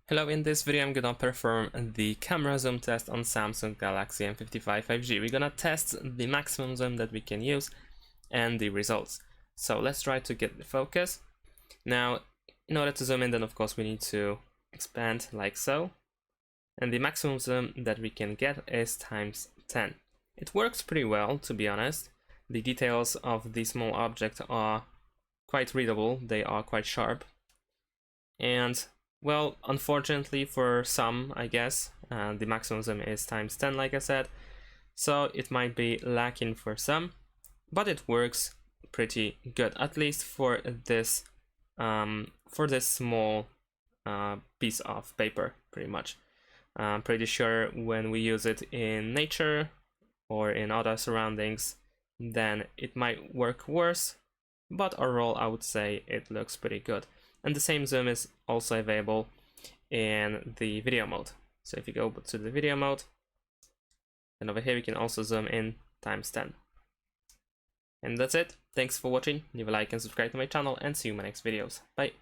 Hello, in this video I'm gonna perform the camera zoom test on Samsung Galaxy M55 5G. We're gonna test the maximum zoom that we can use and the results. So let's try to get the focus. Now, in order to zoom in, then of course we need to expand like so. And the maximum zoom that we can get is times 10. It works pretty well, to be honest. The details of the small object are quite readable, they are quite sharp. And well, unfortunately for some, I guess, the maximum zoom is times 10, like I said, so it might be lacking for some, but it works pretty good, at least for this small piece of paper, pretty much. I'm pretty sure when we use it in nature or in other surroundings, then it might work worse, but overall I would say it looks pretty good. And the same zoom is also available in the video mode. So if you go to the video mode, then over here we can also zoom in times 10. And that's it. Thanks for watching. Leave a like and subscribe to my channel, and see you in my next videos. Bye.